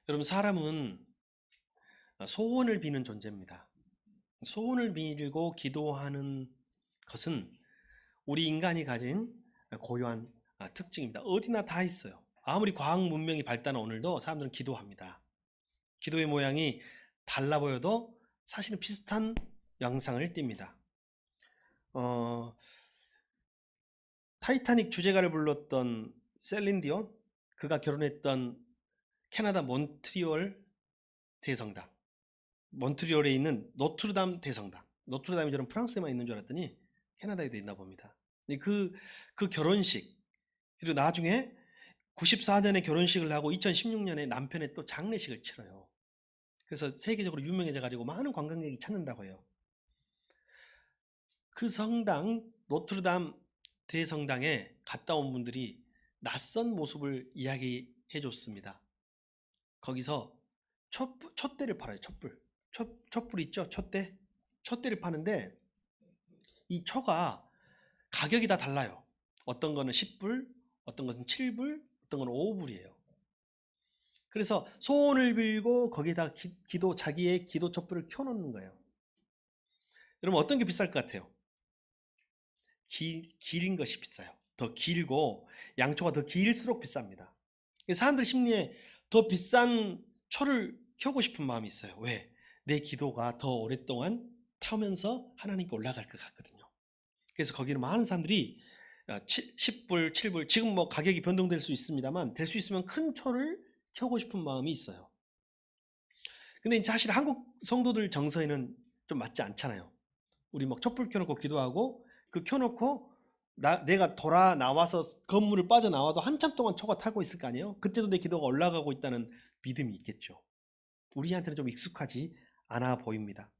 여러분, 사람은 소원을 비는 존재입니다. 소원을 빌고 기도하는 것은 우리 인간이 가진 고유한 특징입니다. 어디나 다 있어요. 아무리 과학 문명이 발달한 오늘도 사람들은 기도합니다. 기도의 모양이 달라 보여도 사실은 비슷한 양상을 띱니다. 타이타닉 주제가를 불렀던 셀린 디온, 그가 결혼했던 캐나다 몬트리올 대성당, 몬트리올에 있는 노트르담 대성당. 노트르담이 저는 프랑스에만 있는 줄 알았더니 캐나다에도 있나 봅니다. 그 결혼식, 그리고 나중에 94년에 결혼식을 하고 2016년에 남편의 또 장례식을 치러요. 그래서 세계적으로 유명해져 가지고 많은 관광객이 찾는다고 해요. 그 성당, 노트르담 대성당에 갔다 온 분들이 낯선 모습을 이야기해 줬습니다. 거기서 촛대를 팔아요. 촛불 있죠? 촛대를 파는데 이 초가 가격이 다 달라요. 어떤 거는 10불, 어떤 것은 7불, 어떤 거는 5불이에요. 그래서 소원을 빌고 거기에다 자기의 기도 촛불을 켜놓는 거예요. 여러분, 어떤 게 비쌀 것 같아요? 길인 것이 비싸요. 더 길고 양초가 더 길수록 비쌉니다. 사람들 심리에 더 비싼 초를 켜고 싶은 마음이 있어요. 왜? 내 기도가 더 오랫동안 타면서 하나님께 올라갈 것 같거든요. 그래서 거기는 많은 사람들이 10불, 7불, 지금 뭐 가격이 변동될 수 있습니다만 될 수 있으면 큰 초를 켜고 싶은 마음이 있어요. 근데 사실 한국 성도들 정서에는 좀 맞지 않잖아요. 우리 막 촛불 켜놓고 기도하고 그 켜놓고 내가 돌아 나와서 건물을 빠져나와도 한참 동안 초가 타고 있을 거 아니에요. 그때도 내 기도가 올라가고 있다는 믿음이 있겠죠. 우리한테는 좀 익숙하지 않아 보입니다.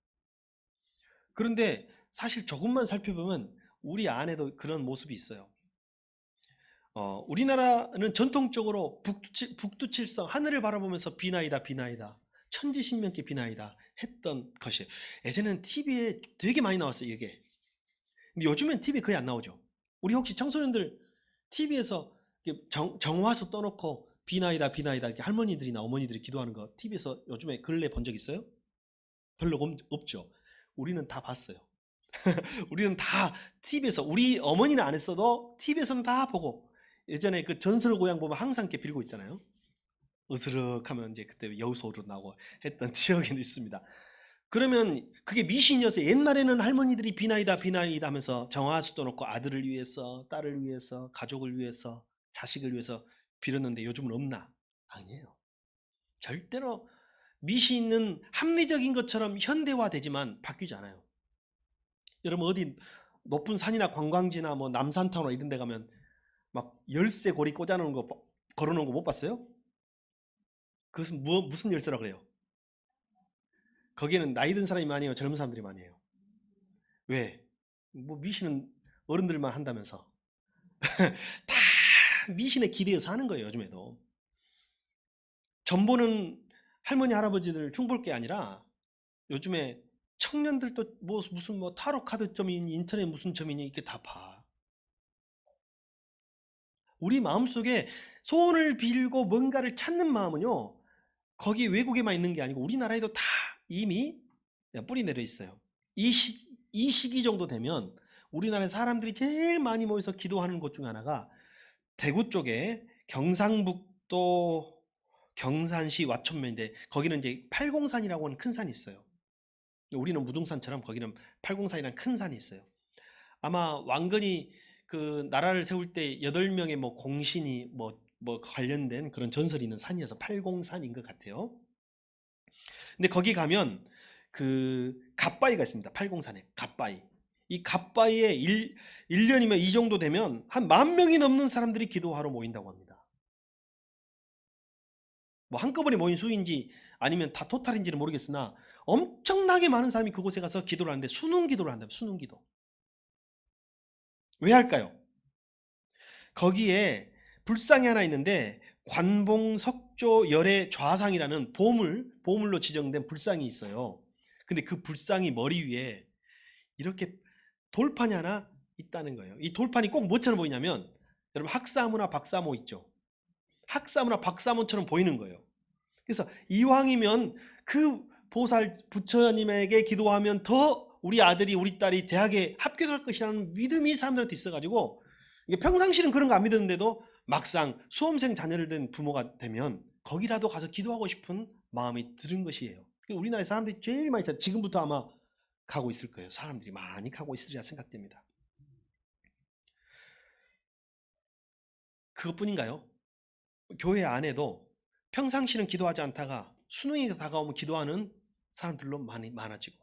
그런데 사실 조금만 살펴보면 우리 안에도 그런 모습이 있어요. 우리나라는 전통적으로 북두칠성 하늘을 바라보면서 비나이다 비나이다 천지신명께 비나이다 했던 것이에요. 예전에는 TV에 되게 많이 나왔어요, 이게. 근데 요즘엔 TV에 거의 안 나오죠. 우리 혹시 청소년들 TV에서 정화수 떠놓고 비나이다 비나이다 이렇게 할머니들이나 어머니들이 기도하는 거 TV에서 요즘에 근래 본 적 있어요? 별로 없죠. 우리는 다 봤어요. 우리는 다 TV에서, 우리 어머니는 안 했어도 TV에서는 다 보고, 예전에 그 전설의 고향 보면 항상 이렇게 빌고 있잖아요. 으스럭하면 이제 그때 여우소로 나오고 했던 지역에는 있습니다. 그러면 그게 미신이어서 옛날에는 할머니들이 비나이다 비나이다 하면서 정화수도 놓고 아들을 위해서, 딸을 위해서, 가족을 위해서, 자식을 위해서 빌었는데 요즘은 없나? 아니에요. 절대로 미신은 합리적인 것처럼 현대화되지만 바뀌지 않아요. 여러분, 어디 높은 산이나 관광지나 뭐 남산타운이나 이런 데 가면 막 열쇠 고리 꽂아놓은 거, 걸어놓은 거 못 봤어요? 그것은 무슨 열쇠라 그래요? 거기에는 나이 든 사람이 많이 해요, 젊은 사람들이 많이 해요? 왜? 뭐 미신은 어른들만 한다면서. 다 미신에 기대어서 하는 거예요, 요즘에도. 전보는 할머니 할아버지들 흉볼 게 아니라 요즘에 청년들도 뭐 무슨 뭐 타로 카드 점이니 인터넷 무슨 점이니 이렇게 다 봐. 우리 마음속에 소원을 빌고 뭔가를 찾는 마음은요, 거기 외국에만 있는 게 아니고 우리나라에도 다 이미 뿌리 내려 있어요. 이 시기 정도 되면 우리나라 사람들이 제일 많이 모여서 기도하는 곳 중 하나가 대구 쪽에 경상북도 경산시 와천면인데, 거기는 이제 팔공산이라고 하는 큰 산이 있어요. 우리는 무등산처럼 거기는 팔공산이라는 큰 산이 있어요. 아마 왕건이 그 나라를 세울 때 8명의 뭐 공신이 뭐 관련된 그런 전설이 있는 산이어서 팔공산인 것 같아요. 근데 거기 가면 그 갓바위가 있습니다. 팔공산에 갓바위. 이 갓바위에 1년이면 이 정도 되면 한 10,000명이 넘는 사람들이 기도하러 모인다고 합니다. 뭐 한꺼번에 모인 수인지 아니면 다 토탈인지는 모르겠으나 엄청나게 많은 사람이 그곳에 가서 기도를 하는데, 수능 기도를 한다면 수능 기도. 왜 할까요? 거기에 불상이 하나 있는데 관봉석조 열의 좌상이라는 보물로 지정된 불상이 있어요. 근데 그 불상이 머리 위에 이렇게 돌판이 하나 있다는 거예요. 이 돌판이 꼭 뭐처럼 보이냐면, 여러분 학사모나 박사모 있죠? 학사모나 박사모처럼 보이는 거예요. 그래서 이왕이면 그 보살 부처님에게 기도하면 더 우리 아들이 우리 딸이 대학에 합격할 것이라는 믿음이 사람들한테 있어가지고, 이게 평상시는 그런 거 안 믿었는데도 막상 수험생 자녀를 둔 부모가 되면 거기라도 가서 기도하고 싶은 마음이 드는 것이에요. 우리나라의 사람들이 제일 많이 지금부터 아마 가고 있을 거예요. 사람들이 많이 가고 있으리라 생각됩니다. 그것뿐인가요? 교회 안에도 평상시는 기도하지 않다가 수능이 다가오면 기도하는 사람들로 많아지고,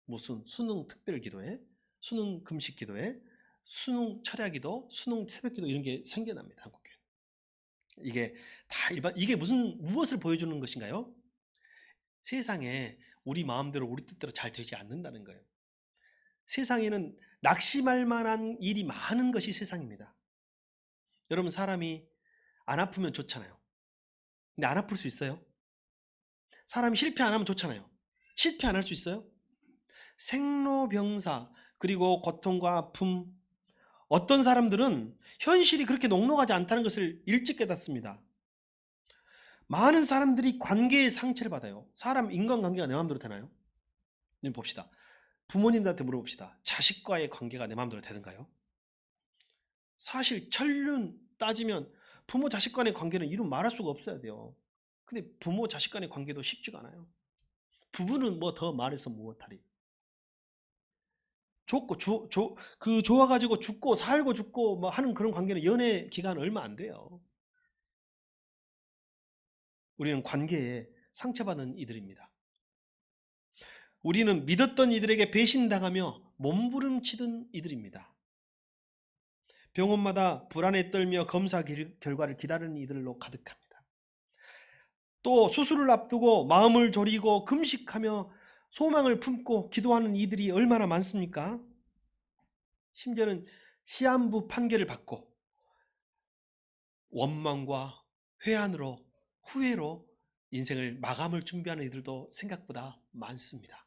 무슨 수능 특별 기도회, 수능 금식 기도회, 수능 철야 기도, 수능 새벽 기도 이런 게 생겨납니다. 한국 교회. 이게 다 이게 무엇을 보여주는 것인가요? 세상에 우리 마음대로 우리 뜻대로 잘 되지 않는다는 거예요. 세상에는 낙심할 만한 일이 많은 것이 세상입니다. 여러분, 사람이 안 아프면 좋잖아요. 근데 안 아플 수 있어요? 사람이 실패 안 하면 좋잖아요. 실패 안 할 수 있어요? 생로병사, 그리고 고통과 아픔, 어떤 사람들은 현실이 그렇게 녹록하지 않다는 것을 일찍 깨닫습니다. 많은 사람들이 관계의 상처를 받아요. 사람 인간관계가 내 마음대로 되나요? 봅시다. 부모님들한테 물어봅시다. 자식과의 관계가 내 마음대로 되는가요? 사실 천륜 따지면 부모 자식 간의 관계는 이루 말할 수가 없어야 돼요. 근데 부모 자식 간의 관계도 쉽지가 않아요. 부부는 뭐 더 말해서 무엇하리. 좋아가지고 죽고 살고 죽고 뭐 하는 그런 관계는 연애 기간 얼마 안 돼요. 우리는 관계에 상처받은 이들입니다. 우리는 믿었던 이들에게 배신당하며 몸부림치던 이들입니다. 병원마다 불안에 떨며 검사 결과를 기다리는 이들로 가득합니다. 또 수술을 앞두고 마음을 졸이고 금식하며 소망을 품고 기도하는 이들이 얼마나 많습니까? 심지어는 시한부 판결을 받고 원망과 회한으로, 후회로 인생을 마감을 준비하는 이들도 생각보다 많습니다.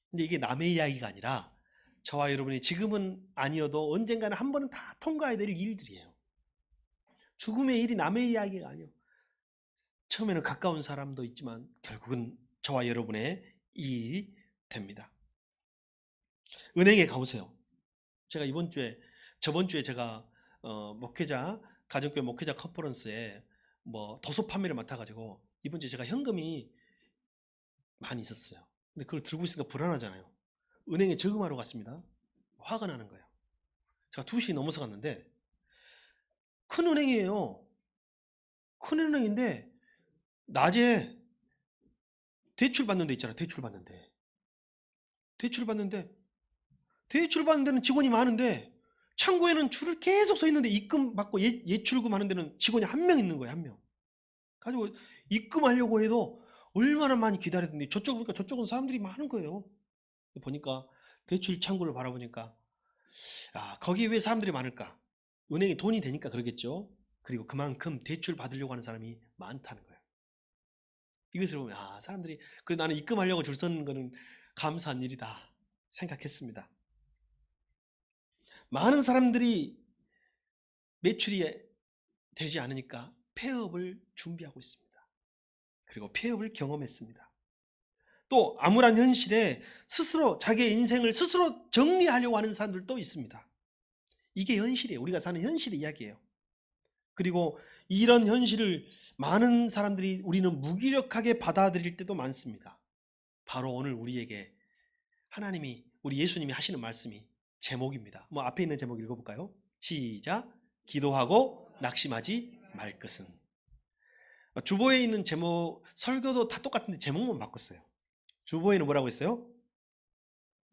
근데 이게 남의 이야기가 아니라 저와 여러분이 지금은 아니어도 언젠가는 한 번은 다 통과해야 될 일들이에요. 죽음의 일이 남의 이야기가 아니에요. 처음에는 가까운 사람도 있지만 결국은 저와 여러분의 일이 됩니다. 은행에 가보세요. 제가 저번 주에 제가 가정교회 목회자 컨퍼런스에 뭐 도서 판매를 맡아가지고 이번 주에 제가 현금이 많이 있었어요. 근데 그걸 들고 있으니까 불안하잖아요. 은행에 저금하러 갔습니다. 화가 나는 거예요. 제가 2시 넘어서 갔는데 큰 은행이에요. 큰 은행인데 낮에 대출 받는 데 있잖아요. 대출 받는 데는 직원이 많은데 창구에는 줄을 계속 서 있는데 입금 받고 예출금 하는 데는 직원이 한 명 있는 거예요. 한 명. 가지고 입금하려고 해도 얼마나 많이 기다렸는데 저쪽 보니까 저쪽은 사람들이 많은 거예요. 보니까 대출 창구를 바라보니까 거기에 왜 사람들이 많을까? 은행에 돈이 되니까 그러겠죠. 그리고 그만큼 대출 받으려고 하는 사람이 많다는 거예요. 이것을 보면 사람들이 그래 나는 입금하려고 줄 서는 거는 감사한 일이다 생각했습니다. 많은 사람들이 매출이 되지 않으니까 폐업을 준비하고 있습니다. 그리고 폐업을 경험했습니다. 또 암울한 현실에 스스로 자기의 인생을 스스로 정리하려고 하는 사람들도 있습니다. 이게 현실이에요. 우리가 사는 현실의 이야기예요. 그리고 이런 현실을 많은 사람들이 우리는 무기력하게 받아들일 때도 많습니다. 바로 오늘 우리에게 하나님이 우리 예수님이 하시는 말씀이 제목입니다. 앞에 있는 제목 읽어볼까요? 시작. 기도하고 낙심하지 말 것은. 주보에 있는 제목 설교도 다 똑같은데 제목만 바꿨어요. 주보에는 뭐라고 했어요?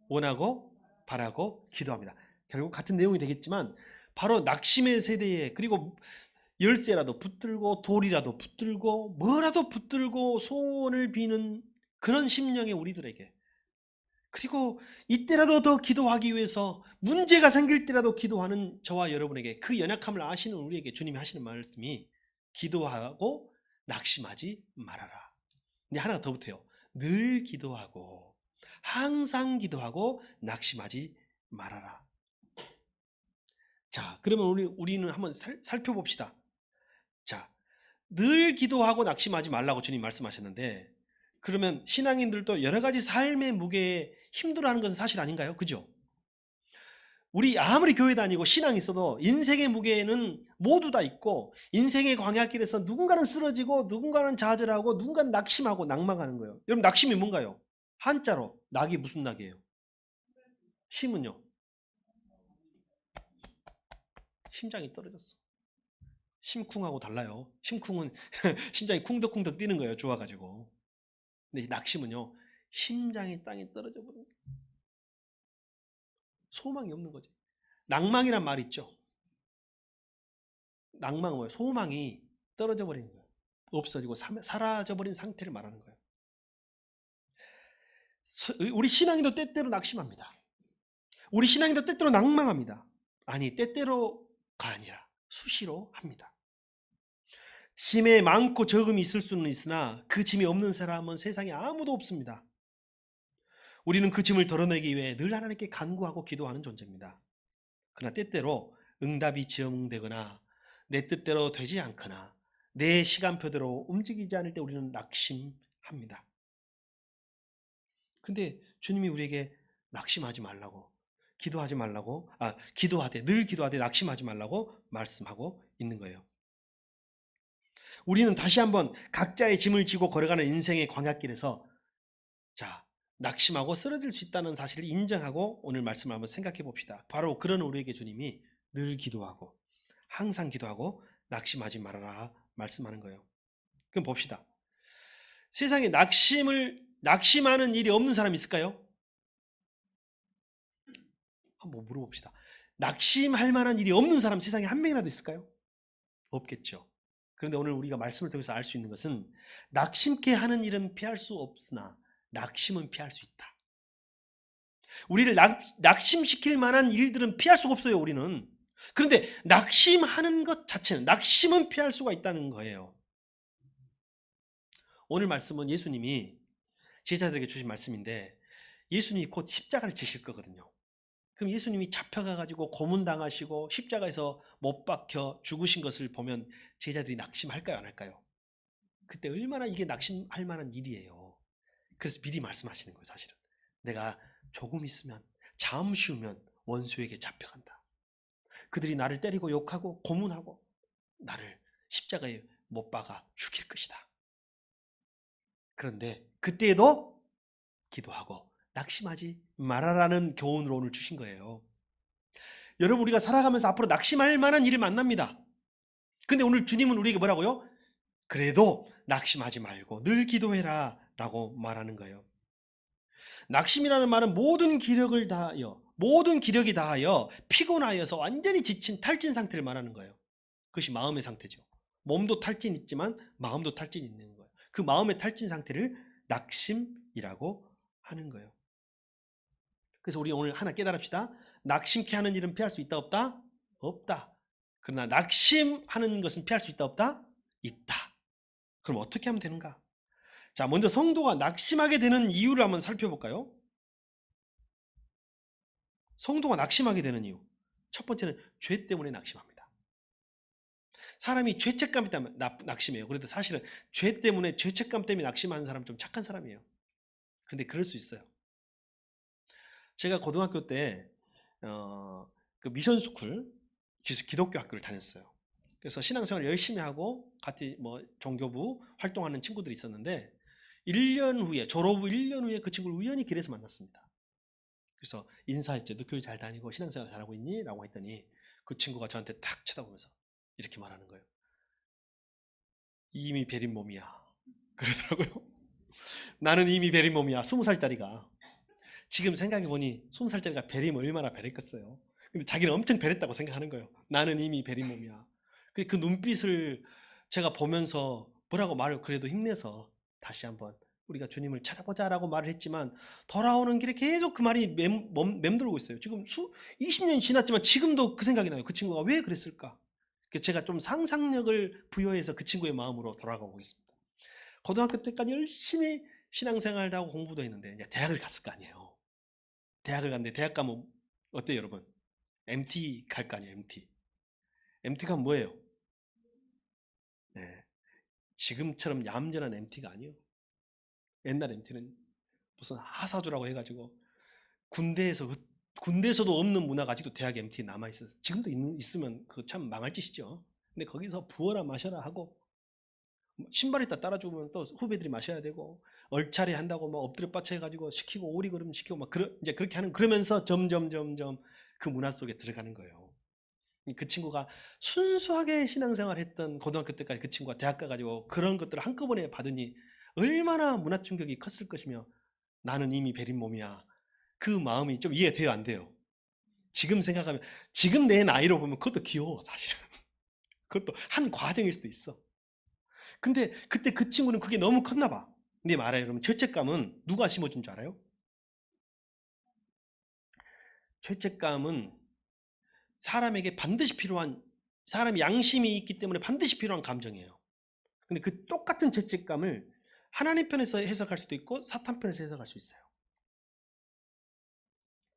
원하고 바라고 기도합니다. 결국 같은 내용이 되겠지만 바로 낙심의 세대에, 그리고 열쇠라도 붙들고 돌이라도 붙들고 뭐라도 붙들고 소원을 비는 그런 심령의 우리들에게, 그리고 이때라도 더 기도하기 위해서 문제가 생길 때라도 기도하는 저와 여러분에게, 그 연약함을 아시는 우리에게 주님이 하시는 말씀이 기도하고 낙심하지 말아라. 근데 하나가 더 붙어요. 늘 기도하고 항상 기도하고 낙심하지 말아라. 자, 그러면 우리는 한번 살펴봅시다. 자, 늘 기도하고 낙심하지 말라고 주님 말씀하셨는데, 그러면 신앙인들도 여러 가지 삶의 무게에 힘들어하는 것은 사실 아닌가요? 그죠? 우리 아무리 교회 다니고 신앙이 있어도 인생의 무게는 모두 다 있고, 인생의 광야길에서 누군가는 쓰러지고 누군가는 좌절하고 누군가는 낙심하고 낭망하는 거예요. 여러분, 낙심이 뭔가요? 한자로 낙이 무슨 낙이에요? 심은요? 심장이 떨어졌어. 심쿵하고 달라요. 심쿵은 심장이 쿵덕쿵덕 뛰는 거예요. 좋아가지고. 근데 이 낙심은요, 심장이 땅에 떨어져 버린 거예요. 소망이 없는 거지. 낭망이란 말 있죠. 낭망은 뭐예요? 소망이 떨어져 버리는 거예요. 없어지고 사라져 버린 상태를 말하는 거예요. 우리 신앙인도 때때로 낙심합니다. 우리 신앙인도 때때로 낭망합니다. 아니, 때때로가 아니라 수시로 합니다. 짐에 많고 적음이 있을 수는 있으나 그 짐이 없는 사람은 세상에 아무도 없습니다. 우리는 그 짐을 덜어내기 위해 늘 하나님께 간구하고 기도하는 존재입니다. 그러나 때때로 응답이 지연되거나 내 뜻대로 되지 않거나 내 시간표대로 움직이지 않을 때 우리는 낙심합니다. 근데 주님이 우리에게 낙심하지 말라고, 기도하지 말라고, 늘 기도하되 낙심하지 말라고 말씀하고 있는 거예요. 우리는 다시 한번 각자의 짐을 지고 걸어가는 인생의 광야길에서 낙심하고 쓰러질 수 있다는 사실을 인정하고 오늘 말씀을 한번 생각해 봅시다. 바로 그런 우리에게 주님이 늘 기도하고 항상 기도하고 낙심하지 말아라 말씀하는 거예요. 그럼 봅시다. 세상에 낙심하는 일이 없는 사람이 있을까요? 한번 물어봅시다. 낙심할 만한 일이 없는 사람 세상에 한 명이라도 있을까요? 없겠죠. 그런데 오늘 우리가 말씀을 통해서 알 수 있는 것은 낙심케 하는 일은 피할 수 없으나 낙심은 피할 수 있다. 우리를 낙심시킬 만한 일들은 피할 수가 없어요, 우리는. 그런데 낙심하는 것 자체는, 낙심은 피할 수가 있다는 거예요. 오늘 말씀은 예수님이 제자들에게 주신 말씀인데, 예수님이 곧 십자가를 지실 거거든요. 그럼 예수님이 잡혀가가지고 고문당하시고 십자가에서 못 박혀 죽으신 것을 보면 제자들이 낙심할까요, 안 할까요? 그때 얼마나 이게 낙심할 만한 일이에요. 그래서 미리 말씀하시는 거예요, 사실은. 내가 조금 있으면, 잠시 후면 원수에게 잡혀간다. 그들이 나를 때리고 욕하고 고문하고 나를 십자가에 못 박아 죽일 것이다. 그런데 그때에도 기도하고 낙심하지 말아라는 교훈을 오늘 주신 거예요. 여러분, 우리가 살아가면서 앞으로 낙심할 만한 일을 만납니다. 근데 오늘 주님은 우리에게 뭐라고요? 그래도 낙심하지 말고 늘 기도해라 라고 말하는 거예요. 낙심이라는 말은 모든 기력이 다하여 피곤하여서 완전히 지친 탈진 상태를 말하는 거예요. 그것이 마음의 상태죠. 몸도 탈진 있지만 마음도 탈진 있는 거예요. 그 마음의 탈진 상태를 낙심이라고 하는 거예요. 그래서 우리 오늘 하나 깨달읍시다. 낙심케 하는 일은 피할 수 있다, 없다? 없다. 그러나 낙심하는 것은 피할 수 있다, 없다? 있다. 그럼 어떻게 하면 되는가? 자, 먼저 성도가 낙심하게 되는 이유를 한번 살펴볼까요? 성도가 낙심하게 되는 이유. 첫 번째는 죄 때문에 낙심합니다. 사람이 죄책감 때문에 낙심해요. 그런데 사실은 죄책감 때문에 낙심하는 사람은 좀 착한 사람이에요. 근데 그럴 수 있어요. 제가 고등학교 때 그 미션스쿨 기독교 학교를 다녔어요. 그래서 신앙생활을 열심히 하고 같이 종교부 활동하는 친구들이 있었는데 1년 후에 졸업 후 1년 후에 그 친구를 우연히 길에서 만났습니다. 그래서 인사했죠. 너 교회 잘 다니고 신앙생활 잘하고 있니? 라고 했더니 그 친구가 저한테 탁 쳐다보면서 이렇게 말하는 거예요. 이미 베린 몸이야. 그러더라고요. 나는 이미 베린 몸이야. 20살짜리가. 지금 생각해보니 20살짜리가 베리면 얼마나 베렸겠어요. 근데 자기는 엄청 베렸다고 생각하는 거예요. 나는 이미 베린 몸이야. 그 눈빛을 제가 보면서 뭐라고 말을 그래도 힘내서 다시 한번 우리가 주님을 찾아보자라고 말을 했지만 돌아오는 길에 계속 그 말이 맴돌고 있어요. 지금 20년이 지났지만 지금도 그 생각이 나요. 그 친구가 왜 그랬을까? 제가 좀 상상력을 부여해서 그 친구의 마음으로 돌아가 보겠습니다. 고등학교 때까지 열심히 신앙생활도 하고 공부도 했는데 이제 대학을 갔을 거 아니에요. 대학을 갔는데 대학 가면 어때요, 여러분? MT 갈 거 아니에요, MT. MT 가면 뭐예요? 네. 지금처럼 얌전한 MT가 아니에요. 옛날 MT는 무슨 하사주라고 해가지고 군대에서도 없는 문화가 아직도 대학 MT에 남아있어요. 지금도 있으면 그 참 망할 짓이죠. 근데 거기서 부어라 마셔라 하고 신발에다 따라주면 또 후배들이 마셔야 되고 얼차례 한다고 막 엎드려 빠쳐 해가지고 시키고 오리걸음 시키고 막 이제 그렇게 하는 그러면서 점점 그 문화 속에 들어가는 거예요. 그 친구가 순수하게 신앙생활 했던 고등학교 때까지 그 친구가 대학 가가지고 그런 것들을 한꺼번에 받으니 얼마나 문화 충격이 컸을 것이며 나는 이미 베린 몸이야. 그 마음이 좀 이해돼요, 안 돼요? 지금 생각하면 지금 내 나이로 보면 그것도 귀여워, 사실은. 그것도 한 과정일 수도 있어. 근데 그때 그 친구는 그게 너무 컸나 봐. 근데 말해요, 여러분. 죄책감은 누가 심어준 줄 알아요? 죄책감은 사람에게 반드시 필요한, 사람이 양심이 있기 때문에 반드시 필요한 감정이에요. 근데 그 똑같은 죄책감을 하나님 편에서 해석할 수도 있고 사탄 편에서 해석할 수 있어요.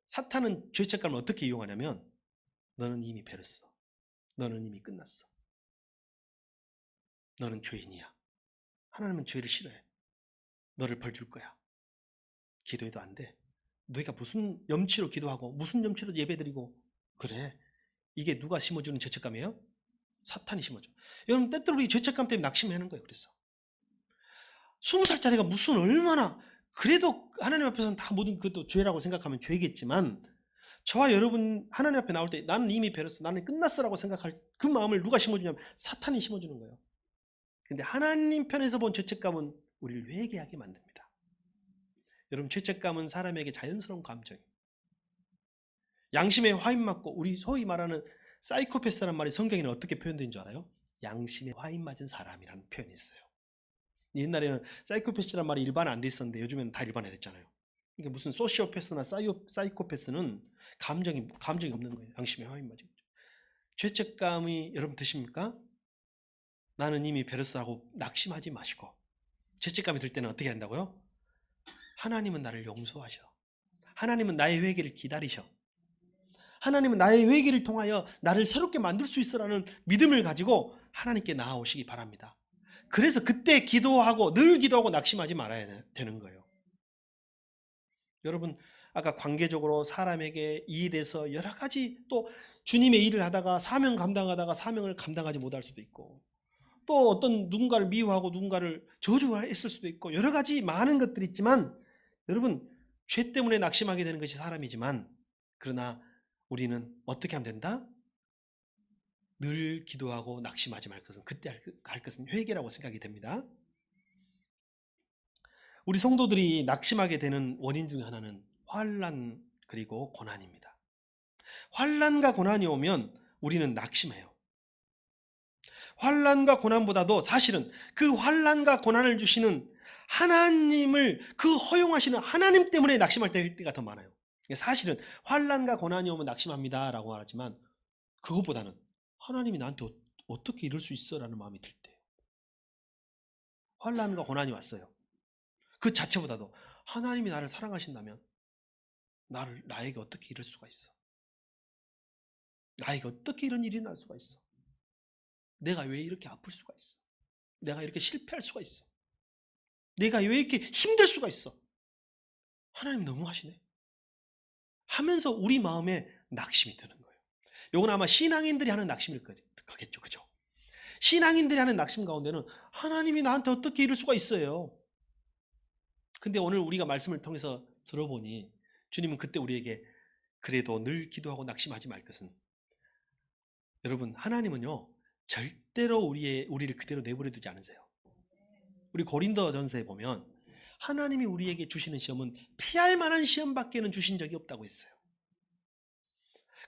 사탄은 죄책감을 어떻게 이용하냐면 너는 이미 베렸어. 너는 이미 끝났어. 너는 죄인이야. 하나님은 죄를 싫어해. 너를 벌 줄 거야. 기도해도 안 돼. 너희가 무슨 염치로 기도하고 무슨 염치로 예배드리고 그래. 이게 누가 심어주는 죄책감이에요? 사탄이 심어줘. 여러분 때때로 우리 죄책감 때문에 낙심하는 거예요. 그래서 20살짜리가 무슨 얼마나 그래도 하나님 앞에서는 다 모든 그것도 죄라고 생각하면 죄겠지만 저와 여러분 하나님 앞에 나올 때 나는 이미 베렸어. 나는 끝났어라고 생각할 그 마음을 누가 심어주냐면 사탄이 심어주는 거예요. 근데 하나님 편에서 본 죄책감은 우리를 회개하게 만듭니다. 여러분 죄책감은 사람에게 자연스러운 감정이에요. 양심에 화인 맞고 우리 소위 말하는 사이코패스라는 말이 성경에는 어떻게 표현된 줄 알아요? 양심에 화인 맞은 사람이라는 표현이 있어요. 옛날에는 사이코패스라는 말이 일반화 안 돼 있었는데 요즘에는 다 일반화 됐잖아요. 그러니까 무슨 소시오패스나 사이코패스는 감정이 없는 거예요. 양심에 화인 맞은 거죠. 죄책감이 여러분 드십니까? 나는 이미 베르스하고 낙심하지 마시고 죄책감이 들 때는 어떻게 한다고요? 하나님은 나를 용서하셔. 하나님은 나의 회개를 기다리셔. 하나님은 나의 회개를 통하여 나를 새롭게 만들 수 있어라는 믿음을 가지고 하나님께 나아오시기 바랍니다. 그래서 그때 기도하고 늘 기도하고 낙심하지 말아야 되는 거예요. 여러분 아까 관계적으로 사람에게 일에서 여러 가지 또 주님의 일을 하다가 사명 감당하다가 사명을 감당하지 못할 수도 있고 또 어떤 누군가를 미워하고 누군가를 저주했을 수도 있고 여러 가지 많은 것들이 있지만 여러분 죄 때문에 낙심하게 되는 것이 사람이지만 그러나 우리는 어떻게 하면 된다? 늘 기도하고 낙심하지 말 것은 그때 할 것은 회개라고 생각이 됩니다. 우리 성도들이 낙심하게 되는 원인 중에 하나는 환난 그리고 고난입니다. 환난과 고난이 오면 우리는 낙심해요. 환난과 고난보다도 사실은 그 환난과 고난을 주시는 하나님을 그 허용하시는 하나님 때문에 낙심할 때가 더 많아요. 사실은 환난과 고난이 오면 낙심합니다라고 말하지만 그것보다는 하나님이 나한테 어떻게 이럴 수 있어라는 마음이 들 때예요. 환난과 고난이 왔어요. 그 자체보다도 하나님이 나를 사랑하신다면 나에게 어떻게 이럴 수가 있어? 나에게 어떻게 이런 일이 날 수가 있어? 내가 왜 이렇게 아플 수가 있어? 내가 이렇게 실패할 수가 있어? 내가 왜 이렇게 힘들 수가 있어? 하나님 너무하시네. 하면서 우리 마음에 낙심이 드는 거예요. 이건 아마 신앙인들이 하는 낙심일 거겠죠. 그죠? 신앙인들이 하는 낙심 가운데는 하나님이 나한테 어떻게 이럴 수가 있어요? 근데 오늘 우리가 말씀을 통해서 들어보니 주님은 그때 우리에게 그래도 늘 기도하고 낙심하지 말 것은 여러분 하나님은요 절대로 우리를 그대로 내버려 두지 않으세요. 우리 고린도전서에 보면 하나님이 우리에게 주시는 시험은 피할 만한 시험밖에는 주신 적이 없다고 했어요.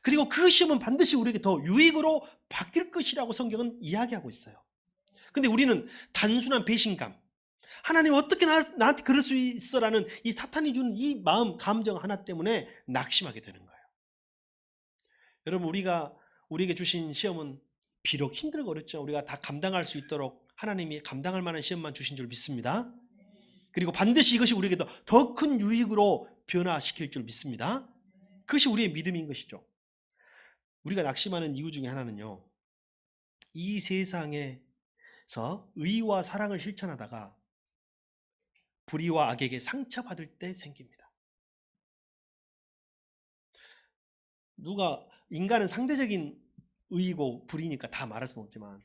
그리고 그 시험은 반드시 우리에게 더 유익으로 바뀔 것이라고 성경은 이야기하고 있어요. 근데 우리는 단순한 배신감, 하나님 어떻게 나한테 그럴 수 있어라는 이 사탄이 주는 이 마음, 감정 하나 때문에 낙심하게 되는 거예요. 여러분 우리에게 주신 시험은 비록 힘들고 어렵죠. 우리가 다 감당할 수 있도록 하나님이 감당할 만한 시험만 주신 줄 믿습니다. 그리고 반드시 이것이 우리에게 더 큰 유익으로 변화시킬 줄 믿습니다. 그것이 우리의 믿음인 것이죠. 우리가 낙심하는 이유 중에 하나는요. 이 세상에 의와 사랑을 실천하다가 불의와 악에게 상처받을 때 생깁니다. 인간은 상대적인 의이고 불이니까 다 말할 수는 없지만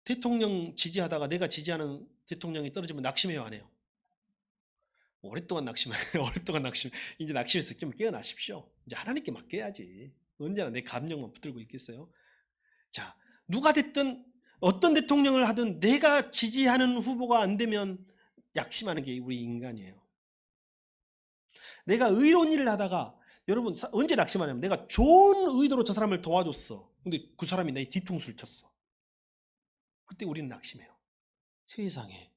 대통령 지지하다가 내가 지지하는 대통령이 떨어지면 낙심해요, 안 해요? 오랫동안 낙심해. 오랫동안 낙심. 이제 낙심해서 좀 깨어나십시오. 이제 하나님께 맡겨야지. 언제나 내 감정만 붙들고 있겠어요? 자, 누가 됐든 어떤 대통령을 하든 내가 지지하는 후보가 안 되면 약심하는 게 우리 인간이에요. 내가 의로운 일을 하다가 여러분 언제 낙심하냐면 내가 좋은 의도로 저 사람을 도와줬어. 근데 그 사람이 내 뒤통수를 쳤어. 그때 우리는 낙심해요. 세상에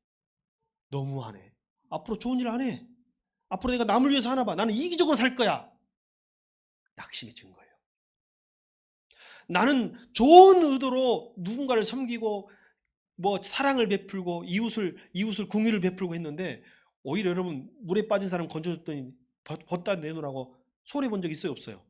너무하네. 앞으로 좋은 일 안 해. 앞으로 내가 남을 위해서 하나 봐. 나는 이기적으로 살 거야. 낙심이 준 거예요. 나는 좋은 의도로 누군가를 섬기고 사랑을 베풀고 이웃을 궁유를 베풀고 했는데 오히려 여러분 물에 빠진 사람 건져줬더니 벗다 내놓으라고 소리 본 적 있어요, 없어요?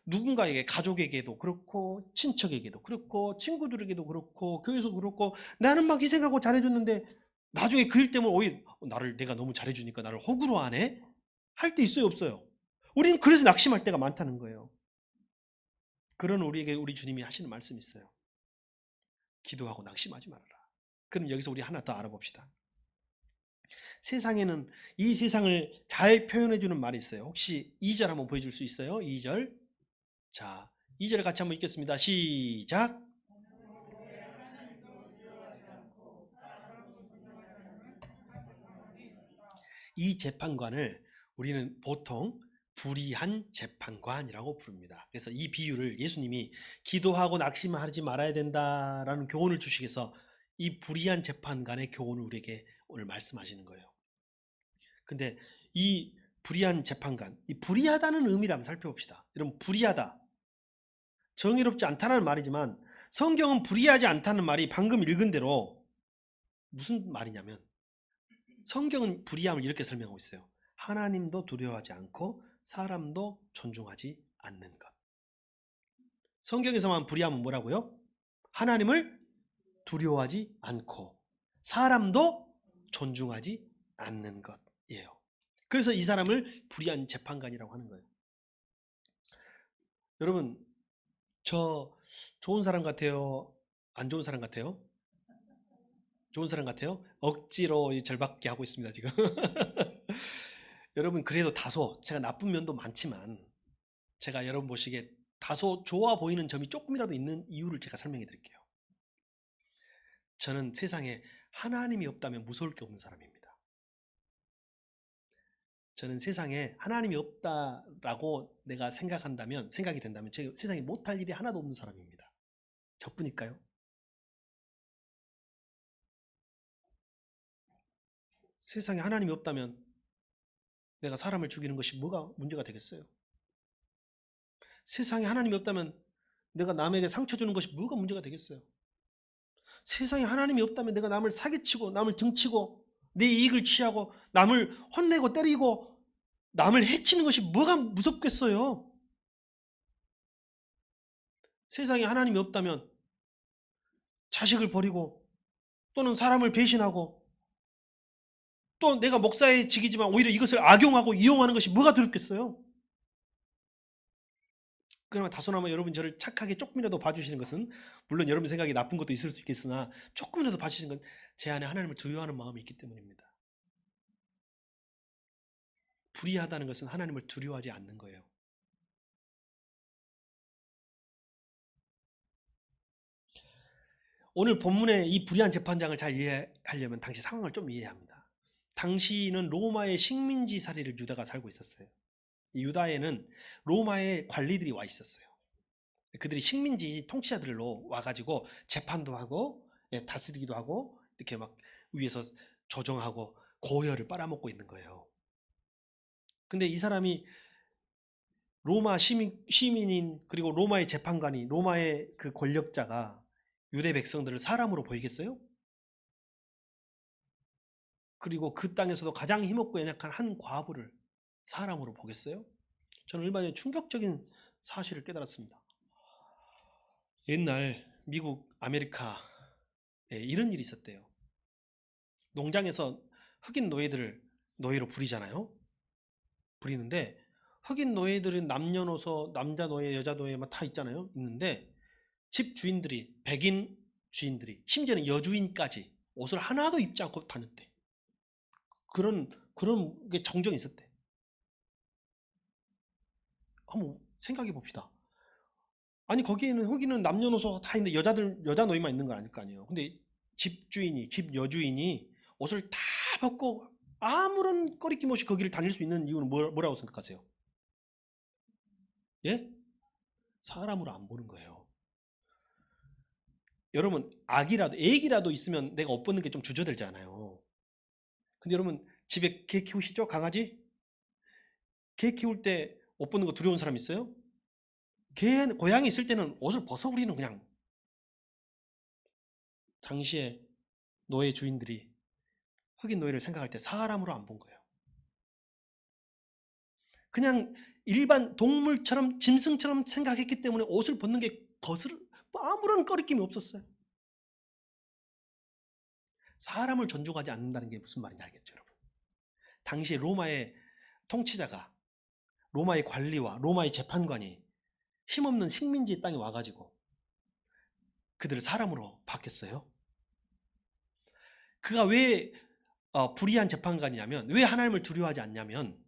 누군가에게 가족에게도 그렇고 친척에게도 그렇고 친구들에게도 그렇고 교회에서도 그렇고 나는 막 희생하고 잘해줬는데 나중에 그 일 때문에 오히려 내가 너무 잘해주니까 나를 호구로 하네? 할 때 있어요, 없어요? 우리는 그래서 낙심할 때가 많다는 거예요. 그런 우리에게 우리 주님이 하시는 말씀이 있어요. 기도하고 낙심하지 말아라. 그럼 여기서 우리 하나 더 알아봅시다. 세상에는 이 세상을 잘 표현해주는 말이 있어요. 혹시 2절 한번 보여줄 수 있어요? 2절. 자, 2절 같이 한번 읽겠습니다. 시작. 이 재판관을 우리는 보통 불의한 재판관이라고 부릅니다. 그래서 이 비유를 예수님이 기도하고 낙심하지 말아야 된다라는 교훈을 주시기 위해서 이 불의한 재판관의 교훈을 우리에게 오늘 말씀하시는 거예요. 근데 이 불의한 재판관, 이 불의하다는 의미를 한번 살펴봅시다. 여러분, 불의하다, 정의롭지 않다는 말이지만 성경은 불의하지 않다는 말이 방금 읽은 대로 무슨 말이냐면 성경은 불의함을 이렇게 설명하고 있어요. 하나님도 두려워하지 않고 사람도 존중하지 않는 것. 성경에서만 불의함은 뭐라고요? 하나님을 두려워하지 않고 사람도 존중하지 않는 것이에요. 그래서 이 사람을 불의한 재판관이라고 하는 거예요. 여러분, 저 좋은 사람 같아요? 안 좋은 사람 같아요? 좋은 사람 같아요? 억지로 절박게 하고 있습니다, 지금. 여러분, 그래도 다소 제가 나쁜 면도 많지만 제가 여러분 보시기에 다소 좋아 보이는 점이 조금이라도 있는 이유를 제가 설명해 드릴게요. 저는 세상에 하나님이 없다면 무서울 게 없는 사람입니다. 저는 세상에 하나님이 없다라고 내가 생각이 된다면 제가 세상에 못할 일이 하나도 없는 사람입니다. 저뿐일까요? 세상에 하나님이 없다면 내가 사람을 죽이는 것이 뭐가 문제가 되겠어요? 세상에 하나님이 없다면 내가 남에게 상처 주는 것이 뭐가 문제가 되겠어요? 세상에 하나님이 없다면 내가 남을 사기치고 남을 등치고 내 이익을 취하고 남을 혼내고 때리고 남을 해치는 것이 뭐가 무섭겠어요? 세상에 하나님이 없다면 자식을 버리고 또는 사람을 배신하고 또 내가 목사의 직이지만 오히려 이것을 악용하고 이용하는 것이 뭐가 두렵겠어요? 그러나 다소나마 여러분 저를 착하게 조금이라도 봐주시는 것은 물론 여러분 생각이 나쁜 것도 있을 수 있겠으나 조금이라도 봐주시는 건 제 안에 하나님을 두려워하는 마음이 있기 때문입니다. 불의하다는 것은 하나님을 두려워하지 않는 거예요. 오늘 본문의 이 불의한 재판장을 잘 이해하려면 당시 상황을 좀 이해해야 합니다. 당시는 로마의 식민지 사회를 유다가 살고 있었어요. 유다에는 로마의 관리들이 와 있었어요. 그들이 식민지 통치자들로 와가지고 재판도 하고 다스리기도 하고 이렇게 막 위에서 조정하고 고혈을 빨아먹고 있는 거예요. 근데 이 사람이 로마 시민인 그리고 로마의 재판관이 로마의 그 권력자가 유대 백성들을 사람으로 보이겠어요? 그리고 그 땅에서도 가장 힘없고 연약한 한 과부를 사람으로 보겠어요? 저는 얼마 전에 충격적인 사실을 깨달았습니다. 옛날 미국, 아메리카 예, 이런 일이 있었대요. 농장에서 흑인 노예들을 노예로 부리잖아요. 부리는데 흑인 노예들은 남녀노소 남자 노예 여자 노예 막 다 있잖아요. 있는데 집 주인들이 백인 주인들이 심지어는 여주인까지 옷을 하나도 입지 않고 다녔대. 그런 게 정정이 있었대. 한번 생각해 봅시다. 아니 거기에는 흑인은 남녀노소 다 있는데 여자 노예만 있는 건 아닐 거 아니에요. 근데 집주인이 집 여주인이 옷을 다 벗고 아무런 꺼리낌 없이 거기를 다닐 수 있는 이유는 뭐라고 생각하세요? 예? 사람으로 안 보는 거예요. 여러분 애기라도 있으면 내가 옷 벗는 게 좀 주저들잖아요. 근데 여러분 집에 개 키우시죠? 강아지? 개 키울 때 옷 벗는 거 두려운 사람 있어요? 고양이 있을 때는 옷을 벗어 우리는 그냥. 당시에 노예 주인들이 흑인 노예를 생각할 때 사람으로 안 본 거예요. 그냥 일반 동물처럼 짐승처럼 생각했기 때문에 옷을 벗는 게 아무런 꺼리낌이 없었어요. 사람을 존중하지 않는다는 게 무슨 말인지 알겠죠, 여러분? 당시에 로마의 통치자가 로마의 관리와 로마의 재판관이 힘없는 식민지 땅에 와가지고 그들을 사람으로 바뀌었어요. 그가 왜 불의한 재판관이냐면 왜 하나님을 두려워하지 않냐면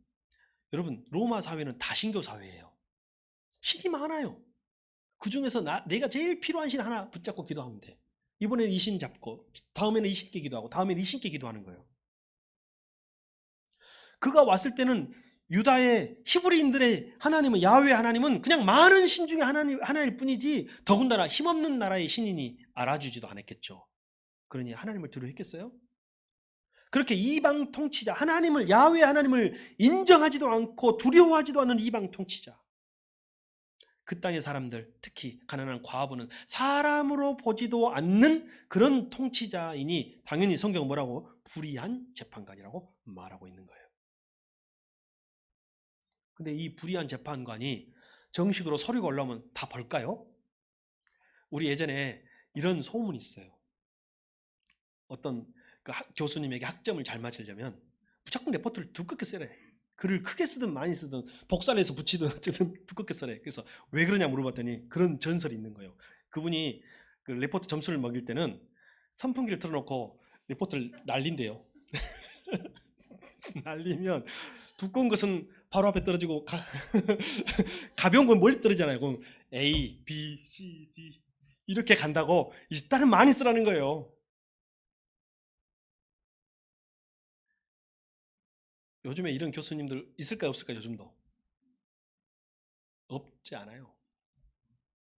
여러분 로마 사회는 다신교 사회예요. 신이 많아요. 그 중에서 내가 제일 필요한 신 하나 붙잡고 기도하면 돼. 이번에는 이 신 잡고 다음에는 이 신께 기도하고 다음에는 이 신께 기도하는 거예요. 그가 왔을 때는 유다의 히브리인들의 하나님은 야훼 하나님은 그냥 많은 신 중에 하나일 뿐이지 더군다나 힘없는 나라의 신이니 알아주지도 않았겠죠. 그러니 하나님을 두려워했겠어요? 그렇게 이방 통치자 하나님을 야훼 하나님을 인정하지도 않고 두려워하지도 않는 이방 통치자 그 땅의 사람들 특히 가난한 과부는 사람으로 보지도 않는 그런 통치자이니 당연히 성경은 뭐라고? 불의한 재판관이라고 말하고 있는 거예요. 근데 이 불의한 재판관이 정식으로 서류가 올라오면 다 벌까요? 우리 예전에 이런 소문이 있어요. 어떤 교수님에게 학점을 잘 맞으려면 무조건 레포트를 두껍게 쓰래. 글을 크게 쓰든 많이 쓰든 복사해서 붙이든 어쨌든 두껍게 쓰래. 그래서 왜 그러냐 물어봤더니 그런 전설이 있는 거예요. 그분이 그 레포트 점수를 먹일 때는 선풍기를 틀어놓고 레포트를 날린대요. 날리면 두꺼운 것은 바로 앞에 떨어지고 가벼운 건 멀리 떨어지잖아요. 그럼 A, B, C, D 이렇게 간다고 일단은 많이 쓰라는 거예요. 요즘에 이런 교수님들 있을까요? 없을까요? 요즘도? 없지 않아요.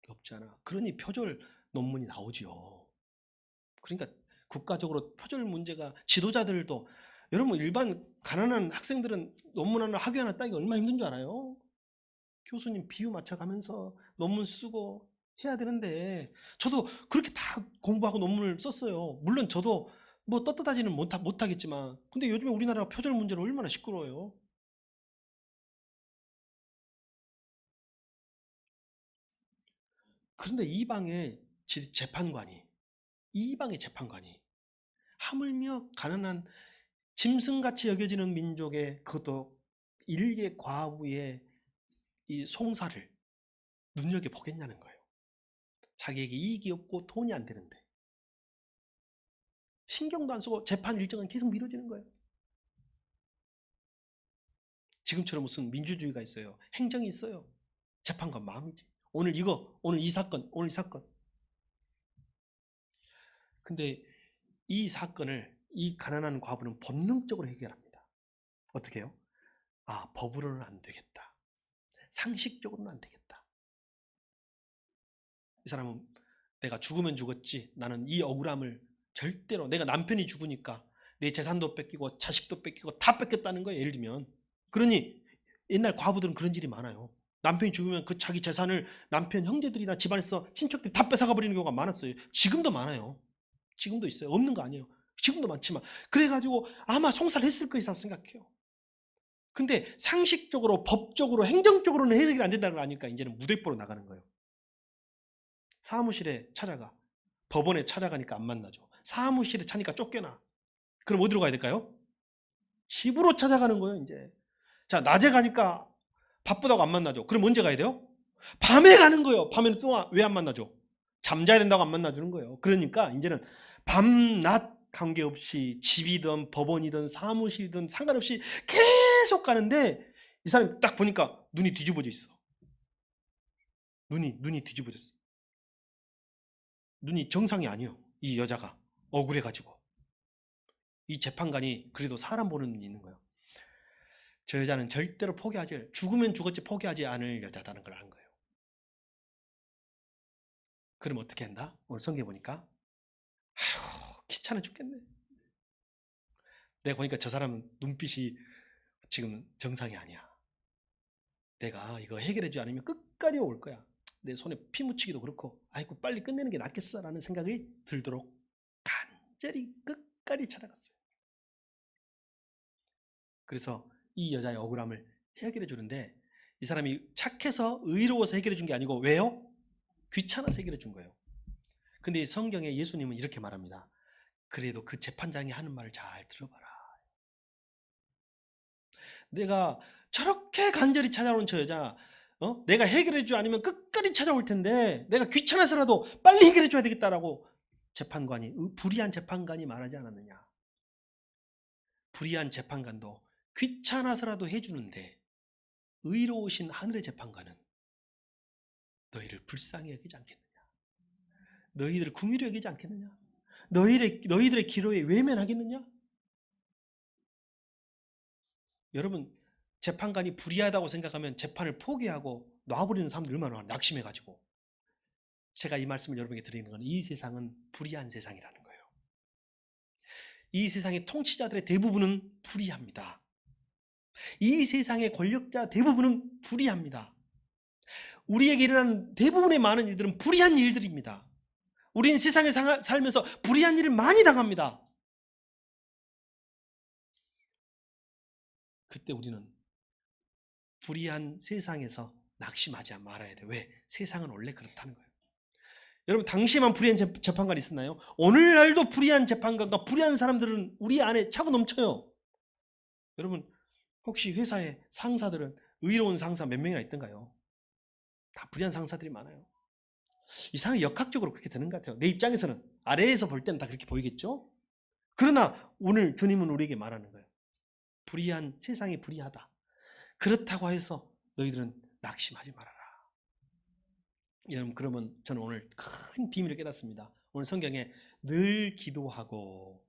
없지 않아. 그러니 표절 논문이 나오죠. 그러니까 국가적으로 표절 문제가 지도자들도 여러분 일반 가난한 학생들은 논문 하나 학위 하나 따기 얼마나 힘든 줄 알아요? 교수님 비유 맞춰가면서 논문 쓰고 해야 되는데 저도 그렇게 다 공부하고 논문을 썼어요. 물론 저도 뭐 떳떳하지는 못하겠지만 근데 요즘에 우리나라가 표절 문제로 얼마나 시끄러워요. 그런데 이방의 재판관이 하물며 가난한 짐승같이 여겨지는 민족의 그것도 일개 과부의 이 송사를 눈여겨보겠냐는 거예요. 자기에게 이익이 없고 돈이 안 되는데 신경도 안 쓰고 재판 일정은 계속 미뤄지는 거예요. 지금처럼 무슨 민주주의가 있어요. 행정이 있어요. 재판관 마음이지. 오늘 이 사건, 오늘 이 사건. 근데 이 사건을 이 가난한 과부는 본능적으로 해결합니다. 어떻게 해요? 법으로는 안 되겠다. 상식적으로는 안 되겠다. 이 사람은 내가 죽으면 죽었지 나는 이 억울함을 절대로 내가 남편이 죽으니까 내 재산도 뺏기고 자식도 뺏기고 다 뺏겼다는 거예요. 예를 들면 그러니 옛날 과부들은 그런 일이 많아요. 남편이 죽으면 그 자기 재산을 남편 형제들이나 집안에서 친척들이 다 뺏어가 버리는 경우가 많았어요. 지금도 많아요. 지금도 있어요. 없는 거 아니에요. 지금도 많지만 그래가지고 아마 송살했을 거라고 생각해요. 근데 상식적으로 법적으로 행정적으로는 해석이 안 된다는 걸 아니까 이제는 무대뽀로 나가는 거예요. 사무실에 찾아가 법원에 찾아가니까 안 만나죠. 사무실에 차니까 쫓겨나. 그럼 어디로 가야 될까요? 집으로 찾아가는 거예요, 이제. 자, 낮에 가니까 바쁘다고 안 만나죠. 그럼 언제 가야 돼요? 밤에 가는 거예요. 밤에는 또 왜 안 만나죠? 잠자야 된다고 안 만나주는 거예요. 그러니까 이제는 밤낮 관계없이 집이든 법원이든 사무실이든 상관없이 계속 가는데 이 사람이 딱 보니까 눈이 뒤집어져 있어. 눈이 뒤집어졌어. 눈이 정상이 아니에요. 이 여자가 억울해가지고. 이 재판관이 그래도 사람 보는 눈이 있는 거예요. 저 여자는 절대로 죽으면 죽었지 포기하지 않을 여자다는 걸 안 거예요. 그럼 어떻게 한다? 오늘 성경 보니까 아휴 귀찮아 죽겠네. 내가 보니까 저 사람은 눈빛이 지금 정상이 아니야. 내가 이거 해결해주지 않으면 끝까지 올 거야. 내 손에 피 묻히기도 그렇고 아이고 빨리 끝내는 게 낫겠어 라는 생각이 들도록 간절히 끝까지 찾아갔어요. 그래서 이 여자의 억울함을 해결해 주는데 이 사람이 착해서 의로워서 해결해 준 게 아니고 왜요? 귀찮아서 해결해 준 거예요. 근데 성경에 예수님은 이렇게 말합니다. 그래도 그 재판장이 하는 말을 잘 들어봐라. 내가 저렇게 간절히 찾아오는 저 여자 내가 해결해 줘 아니면 끝까지 찾아올 텐데 내가 귀찮아서라도 빨리 해결해 줘야 되겠다라고 불의한 재판관이 말하지 않았느냐. 불의한 재판관도 귀찮아서라도 해주는데 의로우신 하늘의 재판관은 너희를 불쌍히 여기지 않겠느냐. 너희들을 궁휼히 여기지 않겠느냐. 너희들의 기로에 외면하겠느냐. 여러분 재판관이 불의하다고 생각하면 재판을 포기하고 놔버리는 사람들 얼마나 낙심해가지고. 제가 이 말씀을 여러분에게 드리는 건 이 세상은 불의한 세상이라는 거예요. 이 세상의 통치자들의 대부분은 불의합니다. 이 세상의 권력자 대부분은 불의합니다. 우리에게 일어나는 대부분의 많은 일들은 불의한 일들입니다. 우리는 세상에 살면서 불의한 일을 많이 당합니다. 그때 우리는 불의한 세상에서 낙심하지 말아야 돼요. 왜? 세상은 원래 그렇다는 거예요. 여러분 당시에만 불의한 재판관이 있었나요? 오늘날도 불의한 재판관과 불의한 사람들은 우리 안에 차고 넘쳐요. 여러분 혹시 회사의 상사들은 의로운 상사 몇 명이나 있던가요? 다 불의한 상사들이 많아요. 이상하게 역학적으로 그렇게 되는 것 같아요. 내 입장에서는 아래에서 볼 때는 다 그렇게 보이겠죠? 그러나 오늘 주님은 우리에게 말하는 거예요. 불의한 세상이 불의하다. 그렇다고 해서 너희들은 낙심하지 말아라. 여러분 그러면 저는 오늘 큰 비밀을 깨닫습니다. 오늘 성경에 늘 기도하고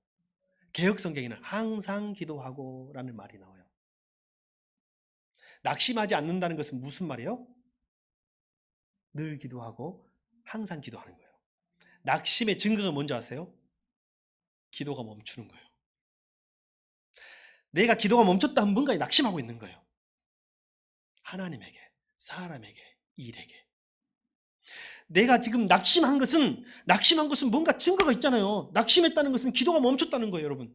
개역 성경에는 항상 기도하고 라는 말이 나와요. 낙심하지 않는다는 것은 무슨 말이에요? 늘 기도하고 항상 기도하는 거예요. 낙심의 증거가 뭔지 아세요? 기도가 멈추는 거예요. 내가 기도가 멈췄다 하면 뭔가 낙심하고 있는 거예요. 하나님에게, 사람에게, 일에게. 내가 지금 낙심한 것은 뭔가 증거가 있잖아요. 낙심했다는 것은 기도가 멈췄다는 거예요, 여러분.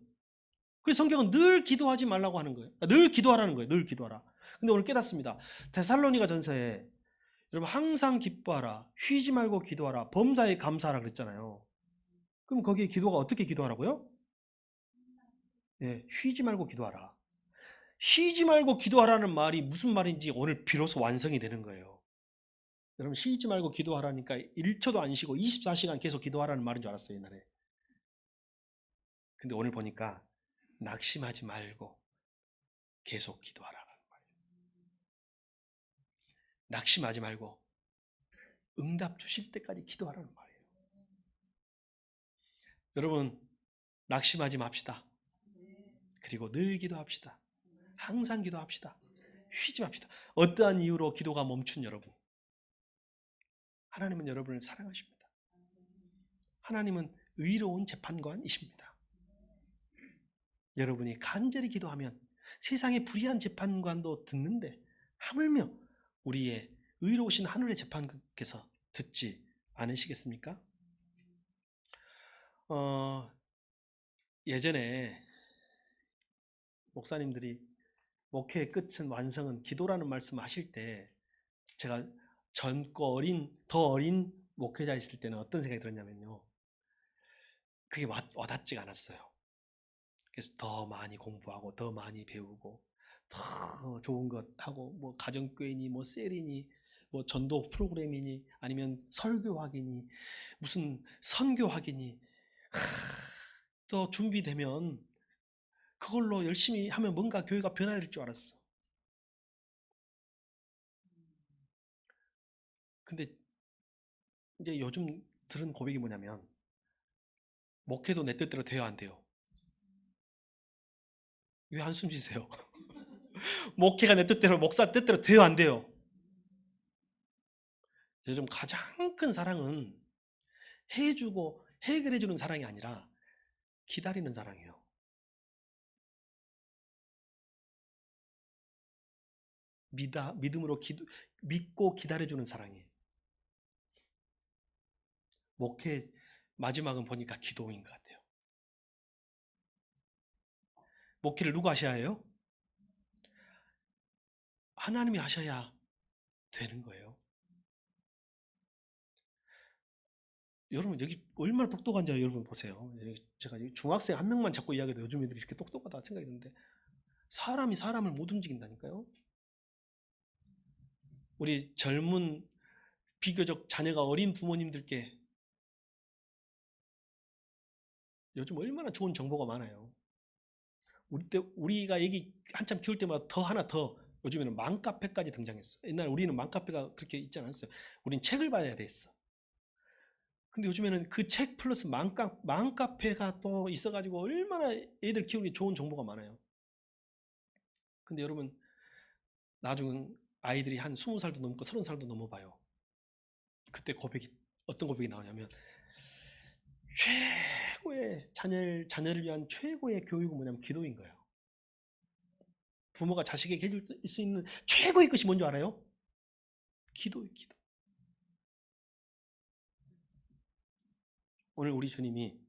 그래서 성경은 늘 기도하지 말라고 하는 거예요. 늘 기도하라는 거예요. 늘 기도하라. 근데 오늘 깨닫습니다. 데살로니가 전서에 여러분 항상 기뻐하라, 쉬지 말고 기도하라, 범사에 감사하라 그랬잖아요. 그럼 거기에 기도가 어떻게 기도하라고요? 예, 쉬지 말고 기도하라. 쉬지 말고 기도하라는 말이 무슨 말인지 오늘 비로소 완성이 되는 거예요. 여러분 쉬지 말고 기도하라니까 1초도 안 쉬고 24시간 계속 기도하라는 말인 줄 알았어요, 옛날에. 근데 오늘 보니까 낙심하지 말고 계속 기도하라는 말이에요. 낙심하지 말고 응답 주실 때까지 기도하라는 말이에요. 여러분 낙심하지 맙시다. 그리고 늘 기도합시다. 항상 기도합시다. 쉬지 맙시다. 어떠한 이유로 기도가 멈춘 여러분, 하나님은 여러분을 사랑하십니다. 하나님은 의로운 재판관이십니다. 여러분이 간절히 기도하면 세상의 불의한 재판관도 듣는데 하물며 우리의 의로우신 하늘의 재판관께서 듣지 않으시겠습니까? 예전에 목사님들이 목회의 끝은 완성은 기도라는 말씀을 하실 때 제가 더 어린 목회자 있을 때는 어떤 생각이 들었냐면요. 그게 와닿지가 않았어요. 그래서 더 많이 공부하고 더 많이 배우고 더 좋은 것 하고 뭐 가정교회니 뭐 셀이니 뭐 전도 프로그램이니 아니면 설교학이니 무슨 선교학이니 또 준비되면 그걸로 열심히 하면 뭔가 교회가 변화될 줄 알았어. 근데 이제 요즘 들은 고백이 뭐냐면 목회도 내 뜻대로 돼야 안 돼요. 왜 한숨 쉬세요? 목회가 내 뜻대로 목사 뜻대로 돼야 안 돼요. 요즘 가장 큰 사랑은 해주고 해결해주는 사랑이 아니라 기다리는 사랑이에요. 믿음으로 믿고 기다려주는 사랑이에요. 목회 마지막은 보니까 기도인 것 같아요. 목회를 누가 하셔야 해요? 하나님이 하셔야 되는 거예요. 여러분 여기 얼마나 똑똑한지 여러분 보세요. 제가 중학생 한 명만 자꾸 이야기해도 요즘 애들이 이렇게 똑똑하다 생각이 드는데 사람이 사람을 못 움직인다니까요. 우리 젊은 비교적 자녀가 어린 부모님들께 요즘 얼마나 좋은 정보가 많아요. 우리가 애기 한참 키울 때마다 더 하나 더 요즘에는 맘카페까지 등장했어. 옛날에 우리는 맘카페가 그렇게 있지 않았어요. 우린 책을 봐야 됐어. 근데 요즘에는 그 책 플러스 맘카페가 또 있어가지고 얼마나 애들 키우기 좋은 정보가 많아요. 근데 여러분 나중에 아이들이 한 20살도 넘고 30살도 넘어봐요. 그때 어떤 고백이 나오냐면 최고의 자녀를 위한 최고의 교육은 뭐냐면 기도인 거예요. 부모가 자식에게 해줄 수 있는 최고의 것이 뭔지 알아요? 기도예요, 기도. 오늘 우리 주님이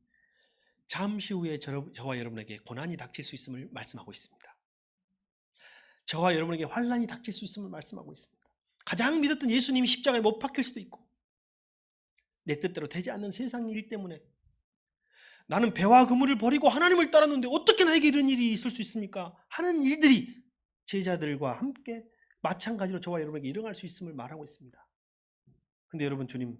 잠시 후에 저와 여러분에게 고난이 닥칠 수 있음을 말씀하고 있습니다. 저와 여러분에게 환난이 닥칠 수 있음을 말씀하고 있습니다. 가장 믿었던 예수님이 십자가에 못 박힐 수도 있고 내 뜻대로 되지 않는 세상 일 때문에 나는 배와 그물을 버리고 하나님을 따랐는데 어떻게 나에게 이런 일이 있을 수 있습니까? 하는 일들이 제자들과 함께 마찬가지로 저와 여러분에게 일어날 수 있음을 말하고 있습니다. 근데 여러분 주님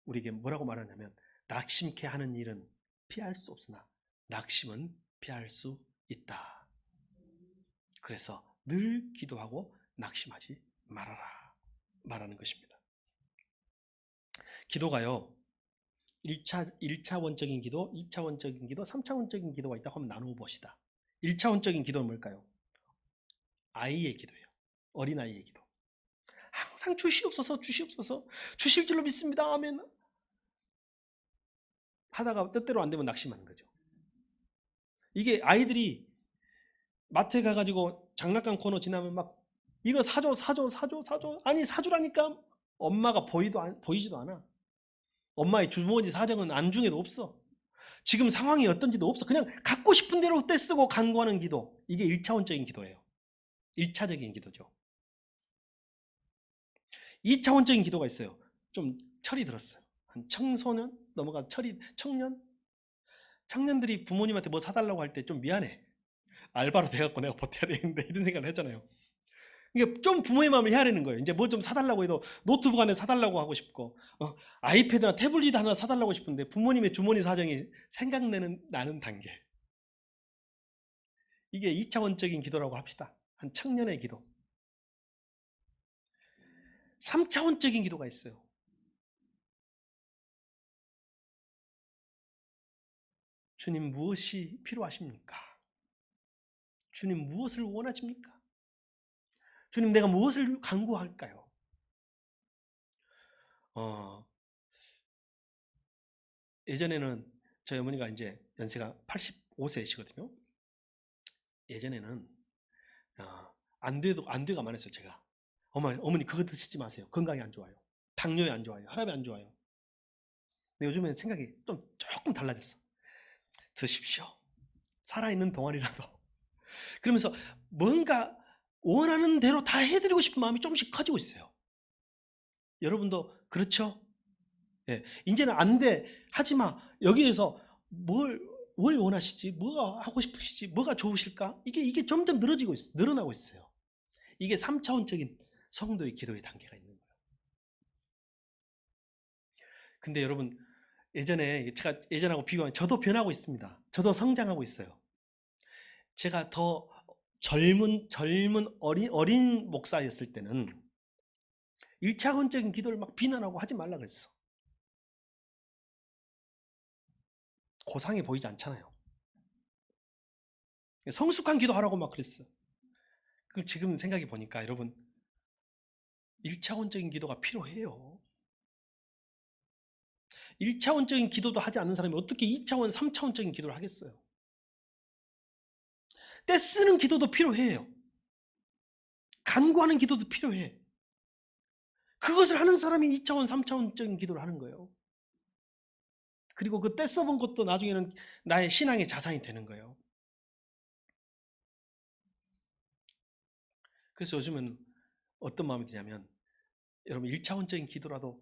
우리에게 뭐라고 말하냐면 낙심케 하는 일은 피할 수 없으나 낙심은 피할 수 있다. 그래서 늘 기도하고 낙심하지 말아라 말하는 것입니다. 기도가요 1차원적인 기도, 2차원적인 기도, 3차원적인 기도가 있다고 한번 나누어 봅시다. 1차원적인 기도는 뭘까요? 아이의 기도예요. 어린아이의 기도. 항상 주시옵소서 주시옵소서 주실 줄로 믿습니다. 아멘. 하다가 뜻대로 안 되면 낙심하는 거죠. 이게 아이들이 마트에 가가지고 장난감 코너 지나면 막 이거 사줘 아니 사주라니까 엄마가 보이지도 않아. 엄마의 주머니 사정은 안중에도 없어. 지금 상황이 어떤지도 없어. 그냥 갖고 싶은 대로 떼쓰고 간구하는 기도. 이게 1차원적인 기도예요. 1차적인 기도죠. 2차원적인 기도가 있어요. 좀 철이 들었어요. 한 청소년 넘어가 청년들이 부모님한테 뭐 사달라고 할 때 좀 미안해. 알바로 돼갖고 내가 버텨야 되는데 이런 생각을 했잖아요. 이게 좀 부모의 마음을 헤아리는 거예요. 이제 뭐 좀 사달라고 해도 노트북 하나 사달라고 하고 싶고 아이패드나 태블릿 하나 사달라고 싶은데 부모님의 주머니 사정이 나는 단계. 이게 2차원적인 기도라고 합시다. 한 청년의 기도. 3차원적인 기도가 있어요. 주님 무엇이 필요하십니까? 주님 무엇을 원하십니까? 주님 내가 무엇을 간구할까요? 예전에는 저희 어머니가 이제 연세가 85세시거든요. 예전에는 안돼가 많았어요. 제가 어머니 그거 드시지 마세요. 건강에 안 좋아요. 당뇨에 안 좋아요. 혈압에 안 좋아요. 근데 요즘엔 생각이 조금 달라졌어. 드십시오. 살아있는 동안이라도. 그러면서 뭔가 원하는 대로 다 해드리고 싶은 마음이 조금씩 커지고 있어요. 여러분도 그렇죠? 예, 이제는 안 돼, 하지 마. 여기에서 뭘 원하시지? 뭐가 하고 싶으시지? 뭐가 좋으실까? 이게 점점 늘어나고 있어요. 이게 3차원적인 성도의 기도의 단계가 있는 거예요. 근데 여러분, 제가 예전하고 비교하면 저도 변하고 있습니다. 저도 성장하고 있어요. 제가 더 젊은 어린 목사였을 때는 1차원적인 기도를 막 비난하고 하지 말라 그랬어. 고상해 보이지 않잖아요. 성숙한 기도하라고 막 그랬어. 그럼 지금 생각해 보니까 여러분, 1차원적인 기도가 필요해요. 1차원적인 기도도 하지 않는 사람이 어떻게 2차원, 3차원적인 기도를 하겠어요? 떼쓰는 기도도 필요해요. 간구하는 기도도 필요해. 그것을 하는 사람이 2차원, 3차원적인 기도를 하는 거예요. 그리고 그 떼써본 것도 나중에는 나의 신앙의 자산이 되는 거예요. 그래서 요즘은 어떤 마음이 드냐면, 여러분 1차원적인 기도라도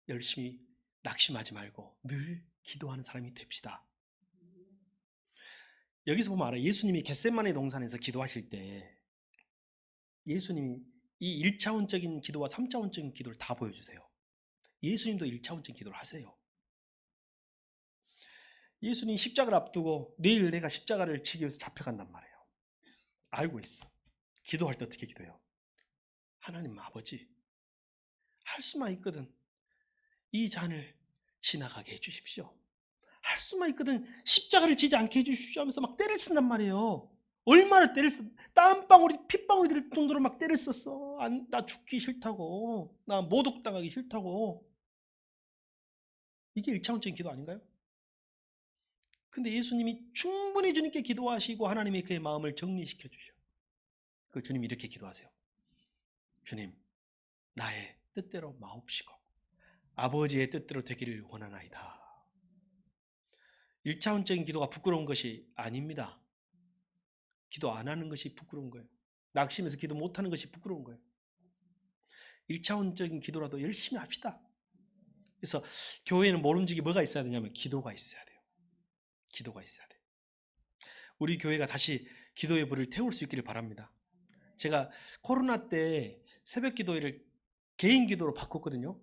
열심히 낙심하지 말고 늘 기도하는 사람이 됩시다. 여기서 보면 알아요. 예수님이 겟세마네 동산에서 기도하실 때 예수님이 이 1차원적인 기도와 3차원적인 기도를 다 보여주세요. 예수님도 1차원적인 기도를 하세요. 예수님 십자가를 앞두고 내일 내가 십자가를 지기 위해서 잡혀간단 말이에요. 알고 있어. 기도할 때 어떻게 기도해요? 하나님 아버지, 할 수만 있거든 이 잔을 지나가게 해주십시오. 할 수만 있거든 십자가를 지지 않게 해주십시오 하면서 막 때를 쓴단 말이에요. 얼마나 때를 썼, 땀방울이 핏방울이 될 정도로 막 때를 썼어. 나 죽기 싫다고, 나 모독당하기 싫다고. 이게 1차원적인 기도 아닌가요? 근데 예수님이 충분히 주님께 기도하시고 하나님이 그의 마음을 정리시켜 주셔. 그 주님이 이렇게 기도하세요. 주님, 나의 뜻대로 마옵시고 아버지의 뜻대로 되기를 원하나이다. 1차원적인 기도가 부끄러운 것이 아닙니다. 기도 안 하는 것이 부끄러운 거예요. 낙심해서 기도 못하는 것이 부끄러운 거예요. 1차원적인 기도라도 열심히 합시다. 그래서 교회는 모름지기 뭐가 있어야 되냐면 기도가 있어야 돼요. 기도가 있어야 돼요. 우리 교회가 다시 기도의 불을 태울 수 있기를 바랍니다. 제가 코로나 때 새벽 기도회를 개인 기도로 바꿨거든요.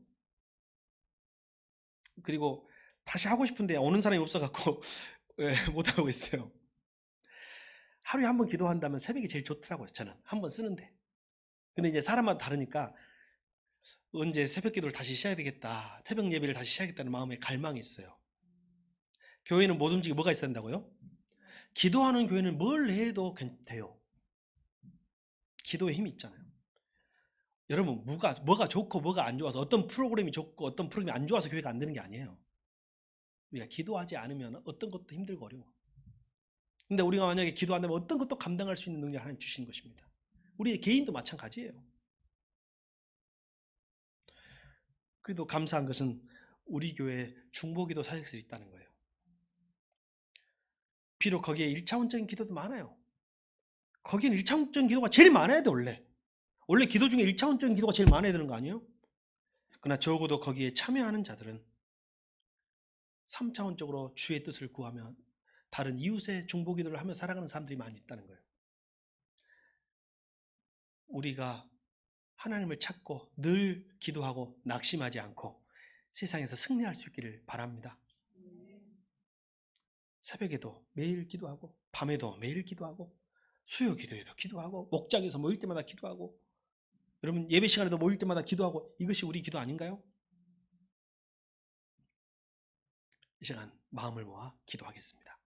그리고 다시 하고 싶은데 오는 사람이 없어갖고 못하고 있어요. 하루에 한 번 기도한다면 새벽이 제일 좋더라고요. 저는 한 번 쓰는데. 근데 이제 사람마다 다르니까 언제 새벽 기도를 다시 쉬어야 되겠다, 새벽 예배를 다시 쉬어야겠다는 마음에 갈망이 있어요. 교회는 뭐든지 뭐가 있어야 된다고요? 기도하는 교회는 뭘 해도 돼요. 기도에 힘이 있잖아요. 여러분 뭐가 좋고 뭐가 안 좋아서, 어떤 프로그램이 좋고 어떤 프로그램이 안 좋아서 교회가 안 되는 게 아니에요. 우리가 기도하지 않으면 어떤 것도 힘들고 어려워. 근데 우리가 만약에 기도 안 하면 어떤 것도 감당할 수 있는 능력을 하나님 주시는 것입니다. 우리 개인도 마찬가지예요. 그래도 감사한 것은 우리 교회에 중보기도 사역실이 있다는 거예요. 비록 거기에 1차원적인 기도도 많아요. 거기는 1차원적인 기도가 제일 많아야 돼. 원래 기도 중에 1차원적인 기도가 제일 많아야 되는 거 아니에요? 그러나 적어도 거기에 참여하는 자들은 3차원적으로 주의 뜻을 구하며 다른 이웃의 중보기도를 하며 살아가는 사람들이 많이 있다는 거예요. 우리가 하나님을 찾고 늘 기도하고 낙심하지 않고 세상에서 승리할 수 있기를 바랍니다. 새벽에도 매일 기도하고 밤에도 매일 기도하고 수요 기도에도 기도하고 목장에서 모일 때마다 기도하고, 여러분 예배 시간에도 모일 때마다 기도하고, 이것이 우리 기도 아닌가요? 이 시간 마음을 모아 기도하겠습니다.